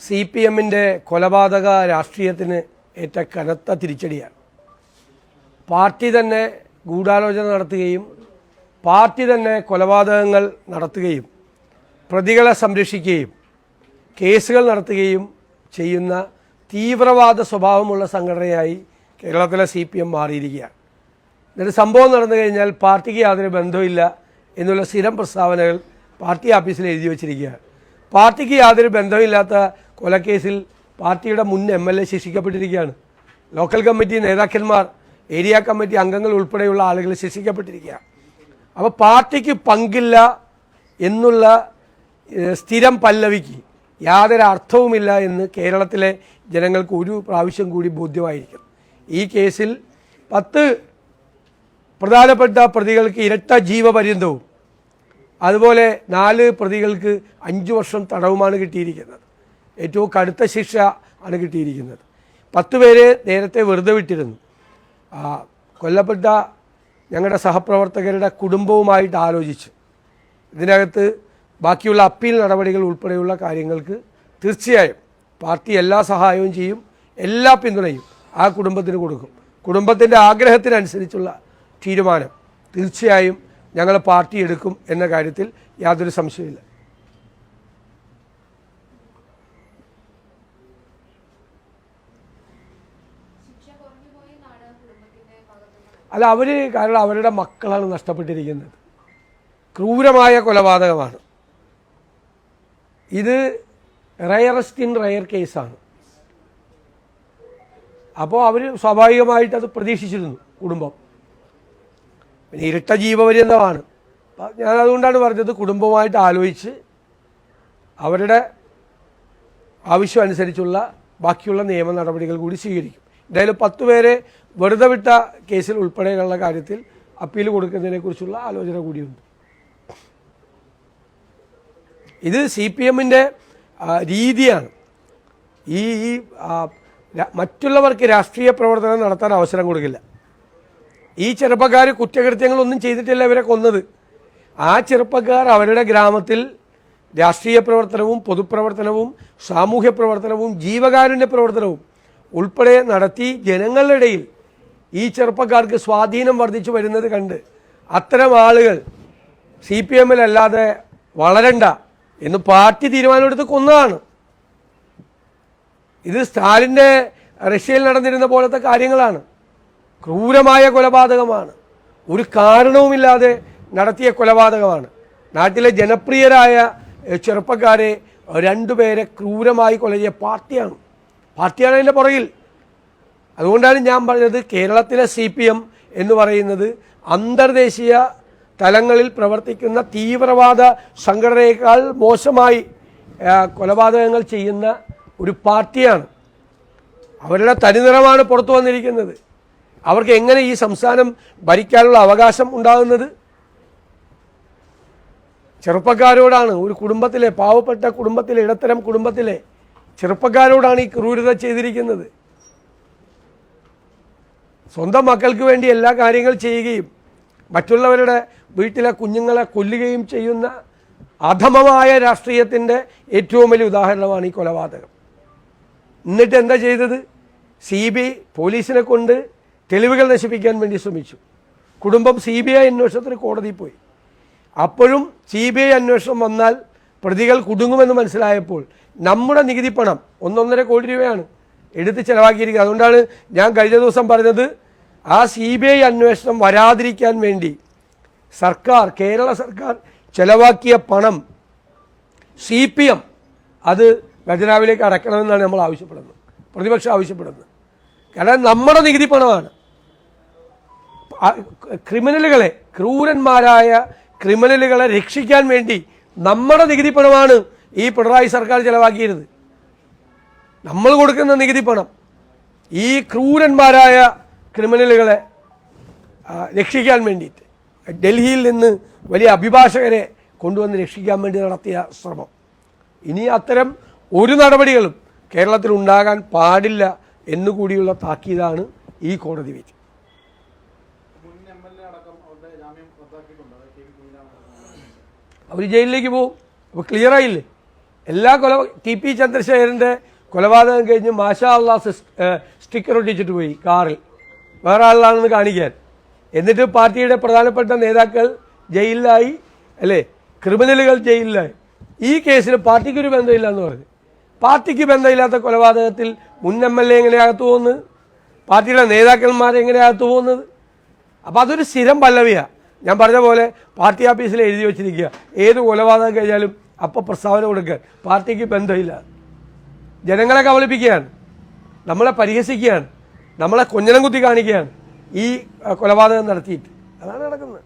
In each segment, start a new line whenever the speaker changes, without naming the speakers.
C P എമ്മിൻ്റെ കൊലപാതക രാഷ്ട്രീയത്തിന് ഏറ്റ കനത്ത തിരിച്ചടിയാണ്. പാർട്ടി തന്നെ ഗൂഢാലോചന നടത്തുകയും പാർട്ടി തന്നെ കൊലപാതകങ്ങൾ നടത്തുകയും പ്രതികളെ സംരക്ഷിക്കുകയും കേസുകൾ നടത്തുകയും ചെയ്യുന്ന തീവ്രവാദ സ്വഭാവമുള്ള സംഘടനയായി കേരളത്തിലെ സി പി എം മാറിയിരിക്കുകയാണ്. എന്നിട്ട് സംഭവം നടന്നു കഴിഞ്ഞാൽ പാർട്ടിക്ക് യാതൊരു ബന്ധമില്ല എന്നുള്ള സ്ഥിരം പ്രസ്താവനകൾ പാർട്ടി ഓഫീസിൽ എഴുതി വച്ചിരിക്കുകയാണ്. പാർട്ടിക്ക് യാതൊരു ബന്ധമില്ലാത്ത കൊലക്കേസിൽ പാർട്ടിയുടെ മുൻ MLA ശിക്ഷിക്കപ്പെട്ടിരിക്കുകയാണ്. ലോക്കൽ കമ്മിറ്റി നേതാക്കന്മാർ, ഏരിയ കമ്മിറ്റി അംഗങ്ങൾ ഉൾപ്പെടെയുള്ള ആളുകൾ ശിക്ഷിക്കപ്പെട്ടിരിക്കുകയാണ്. അപ്പോൾ പാർട്ടിക്ക് പങ്കില്ല എന്നുള്ള സ്ഥിരം പല്ലവിക്ക് യാതൊരു അർത്ഥവുമില്ല എന്ന് കേരളത്തിലെ ജനങ്ങൾക്ക് ഒരു പ്രാവശ്യം കൂടി ബോധ്യമായിരിക്കും. ഈ കേസിൽ 10 പ്രധാനപ്പെട്ട പ്രതികൾക്ക് ഇരട്ട ജീവപര്യന്തവും അതുപോലെ 4 പ്രതികൾക്ക് 5 വർഷം തടവുമാണ് കിട്ടിയിരിക്കുന്നത്. ഏറ്റവും കടുത്ത ശിക്ഷ ആണ് കിട്ടിയിരിക്കുന്നത്. 10 പേരെ നേരത്തെ വെറുതെ വിട്ടിരുന്നു. കൊല്ലപ്പെട്ട ഞങ്ങളുടെ സഹപ്രവർത്തകരുടെ കുടുംബവുമായിട്ട് ആലോചിച്ച് ഇതിനകത്ത് ബാക്കിയുള്ള അപ്പീൽ നടപടികൾ ഉൾപ്പെടെയുള്ള കാര്യങ്ങൾക്ക് തീർച്ചയായും പാർട്ടി എല്ലാ സഹായവും ചെയ്യും, എല്ലാ പിന്തുണയും ആ കുടുംബത്തിന് കൊടുക്കും. കുടുംബത്തിൻ്റെ ആഗ്രഹത്തിനനുസരിച്ചുള്ള തീരുമാനം തീർച്ചയായും ഞങ്ങൾ പാർട്ടി എടുക്കും എന്ന കാര്യത്തിൽ യാതൊരു സംശയമില്ല. അല്ല, കാരണം അവരുടെ മക്കളാണ് നഷ്ടപ്പെട്ടിരിക്കുന്നത്. ക്രൂരമായ കൊലപാതകമാണ് ഇത്. റയറസ്റ്റ് ഇൻ റയർ കേസാണ്. അപ്പോൾ അവർ സ്വാഭാവികമായിട്ട് അത് പ്രതീക്ഷിച്ചിരുന്നു കുടുംബം. പിന്നെ ഇരട്ട ജീവപര്യന്തമാണ്. ഞാനതുകൊണ്ടാണ് പറഞ്ഞത് കുടുംബവുമായിട്ട് ആലോചിച്ച് അവരുടെ ആവശ്യം അനുസരിച്ചുള്ള ബാക്കിയുള്ള നിയമ നടപടികൾ കൂടി സ്വീകരിക്കും. എന്തായാലും 10 പേരെ വെറുതെ വിട്ട കേസിൽ ഉൾപ്പെടെയുള്ള കാര്യത്തിൽ അപ്പീൽ കൊടുക്കുന്നതിനെക്കുറിച്ചുള്ള ആലോചന കൂടിയുണ്ട്. ഇത് സി പി എമ്മിൻ്റെ രീതിയാണ്. ഈ മറ്റുള്ളവർക്ക് രാഷ്ട്രീയ പ്രവർത്തനം നടത്താൻ അവസരം കൊടുക്കില്ല. ഈ ചെറുപ്പക്കാർ കുറ്റകൃത്യങ്ങളൊന്നും ചെയ്തിട്ടില്ല ഇവരെ കൊന്നത്. ആ ചെറുപ്പക്കാർ അവരുടെ ഗ്രാമത്തിൽ രാഷ്ട്രീയ പ്രവർത്തനവും പൊതുപ്രവർത്തനവും സാമൂഹ്യ പ്രവർത്തനവും ജീവകാരുണ്യ പ്രവർത്തനവും ഉൾപ്പെടെ നടത്തി ജനങ്ങളുടെ ഇടയിൽ ഈ ചെറുപ്പക്കാർക്ക് സ്വാധീനം വർദ്ധിച്ചു വരുന്നത് കണ്ട് അത്തരം ആളുകൾ സി പി എമ്മിലല്ലാതെ വളരണ്ട എന്ന് പാർട്ടി തീരുമാനമെടുത്ത് കൊന്നതാണ്. ഇത് സ്റ്റാലിൻ്റെ റഷ്യയിൽ നടന്നിരുന്ന പോലത്തെ കാര്യങ്ങളാണ്. ക്രൂരമായ കൊലപാതകമാണ്. ഒരു കാരണവുമില്ലാതെ നടത്തിയ കൊലപാതകമാണ്. നാട്ടിലെ ജനപ്രിയരായ ചെറുപ്പക്കാരെ 2 പേരെ ക്രൂരമായി കൊല ചെയ്യ പാർട്ടിയാണ് അതിൻ്റെ പുറകിൽ. അതുകൊണ്ടാണ് ഞാൻ പറഞ്ഞത് കേരളത്തിലെ സി പി എം എന്ന് പറയുന്നത് അന്തർദേശീയ തലങ്ങളിൽ പ്രവർത്തിക്കുന്ന തീവ്രവാദ സംഘടനയേക്കാൾ മോശമായി കൊലപാതകങ്ങൾ ചെയ്യുന്ന ഒരു പാർട്ടിയാണ്. അവരുടെ തനിനിറമാണ് പുറത്തു വന്നിരിക്കുന്നത്. അവർക്ക് എങ്ങനെ ഈ സംസ്ഥാനം ഭരിക്കാനുള്ള അവകാശം ഉണ്ടാകുന്നത്? ചെറുപ്പക്കാരോടാണ്. ഒരു കുടുംബത്തിലെ, പാവപ്പെട്ട കുടുംബത്തിലെ, ഇടത്തരം കുടുംബത്തിലെ ചെറുപ്പക്കാരോടാണ് ഈ ക്രൂരത ചെയ്തിരിക്കുന്നത്. സ്വന്തം മക്കൾക്ക് വേണ്ടി എല്ലാ കാര്യങ്ങൾ ചെയ്യുകയും മറ്റുള്ളവരുടെ വീട്ടിലെ കുഞ്ഞുങ്ങളെ കൊല്ലുകയും ചെയ്യുന്ന അധമമായ രാഷ്ട്രീയത്തിൻ്റെ ഏറ്റവും വലിയ ഉദാഹരണമാണ് ഈ കൊലപാതകം. എന്നിട്ട് എന്താ ചെയ്തത്? CBI പോലീസിനെ കൊണ്ട് തെളിവുകൾ നശിപ്പിക്കാൻ വേണ്ടി ശ്രമിച്ചു. കുടുംബം CBI അന്വേഷണത്തിന് കോടതിയിൽ പോയി. അപ്പോഴും CBI അന്വേഷണം വന്നാൽ പ്രതികൾ കുടുങ്ങുമെന്ന് മനസ്സിലായപ്പോൾ നമ്മുടെ നികുതി പണം 1.5 കോടി രൂപയാണ് എടുത്ത് ചിലവാക്കിയിരിക്കുക. അതുകൊണ്ടാണ് ഞാൻ കഴിഞ്ഞ ദിവസം പറഞ്ഞത് ആ CBI അന്വേഷണം വരാതിരിക്കാൻ വേണ്ടി കേരള സർക്കാർ ചിലവാക്കിയ പണം CPM അത് ഖജനാവിലേക്ക് അടയ്ക്കണമെന്നാണ് നമ്മൾ ആവശ്യപ്പെടുന്നത്, പ്രതിപക്ഷം ആവശ്യപ്പെടുന്നത്. കാരണം നമ്മുടെ നികുതി പണമാണ്. ക്രിമിനലുകളെ, ക്രൂരന്മാരായ ക്രിമിനലുകളെ രക്ഷിക്കാൻ വേണ്ടി നമ്മുടെ നികുതി പണമാണ് ഈ പിണറായി സർക്കാർ ചിലവാക്കിയിരുന്നത്. നമ്മൾ കൊടുക്കുന്ന നികുതി പണം ഈ ക്രൂരന്മാരായ ക്രിമിനലുകളെ രക്ഷിക്കാൻ വേണ്ടിയിട്ട് ഡൽഹിയിൽ നിന്ന് വലിയ അഭിഭാഷകരെ കൊണ്ടുവന്ന് രക്ഷിക്കാൻ വേണ്ടി നടത്തിയ ശ്രമം. ഇനി അത്തരം ഒരു നടപടികളും കേരളത്തിൽ ഉണ്ടാകാൻ പാടില്ല എന്നുകൂടിയുള്ള താക്കീതാണ് ഈ കോടതി വിധി. അവർ ജയിലിലേക്ക് പോകും. അപ്പോൾ ക്ലിയർ ആയില്ലേ? എല്ലാ ടി.പി. ചന്ദ്രശേഖരൻ്റെ കൊലപാതകം കഴിഞ്ഞ് മാഷാ അള്ളാഹ് സ്റ്റിക്കർ ഒട്ടിച്ചിട്ട് പോയി കാറിൽ, വേറെ ആളാണെന്ന് കാണിക്കാൻ. എന്നിട്ട് പാർട്ടിയുടെ പ്രധാനപ്പെട്ട നേതാക്കൾ ജയിലിലായി, അല്ലേ, ക്രിമിനലുകൾ ജയിലിലായി. ഈ കേസിൽ പാർട്ടിക്കൊരു ബന്ധമില്ല എന്ന് പറഞ്ഞു. പാർട്ടിക്ക് ബന്ധമില്ലാത്ത കൊലപാതകത്തിൽ മുൻ MLA എങ്ങനെയകത്ത് പോകുന്നത്, പാർട്ടിയുടെ നേതാക്കന്മാർ എങ്ങനെയകത്ത് പോകുന്നത്? അപ്പോൾ അതൊരു സ്ഥിരം പല്ലവിയാണ്. ഞാൻ പറഞ്ഞ പോലെ പാർട്ടി ഓഫീസിൽ എഴുതി വെച്ചിരിക്കുക, ഏത് കൊലപാതകം കഴിഞ്ഞാലും അപ്പോൾ പ്രസ്താവന കൊടുക്കാൻ. പാർട്ടിക്ക് ബന്ധമില്ല. ജനങ്ങളെ കബളിപ്പിക്കുകയാണ്, നമ്മളെ പരിഹസിക്കുകയാണ്, നമ്മളെ കൊഞ്ഞനം കുത്തി കാണിക്കുകയാണ് ഈ കൊലപാതകം നടത്തിയിട്ട്. അതാണ് നടക്കുന്നത്.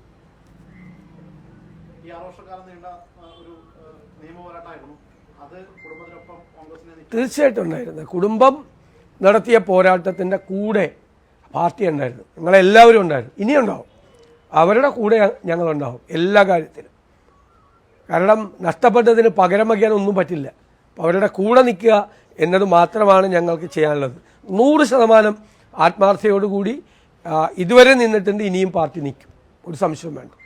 തീർച്ചയായിട്ടും ഉണ്ടായിരുന്നു. കുടുംബം നടത്തിയ പോരാട്ടത്തിൻ്റെ കൂടെ പാർട്ടി ഉണ്ടായിരുന്നു, നിങ്ങളെല്ലാവരും ഉണ്ടായിരുന്നു, ഇനിയുണ്ടാവും. അവരുടെ കൂടെ ഞങ്ങളുണ്ടാവും എല്ലാ കാര്യത്തിലും. കാരണം നഷ്ടപ്പെട്ടതിന് പകരം വയ്ക്കാൻ ഒന്നും പറ്റില്ല. അപ്പോൾ അവരുടെ കൂടെ നിൽക്കുക എന്നത് മാത്രമാണ് ഞങ്ങൾക്ക് ചെയ്യാനുള്ളത്. 100% ആത്മാർത്ഥതയോടുകൂടി ഇതുവരെ നിന്നിട്ടുണ്ട്, ഇനിയും പാർട്ടി നിൽക്കും, ഒരു സംശയം വേണ്ട.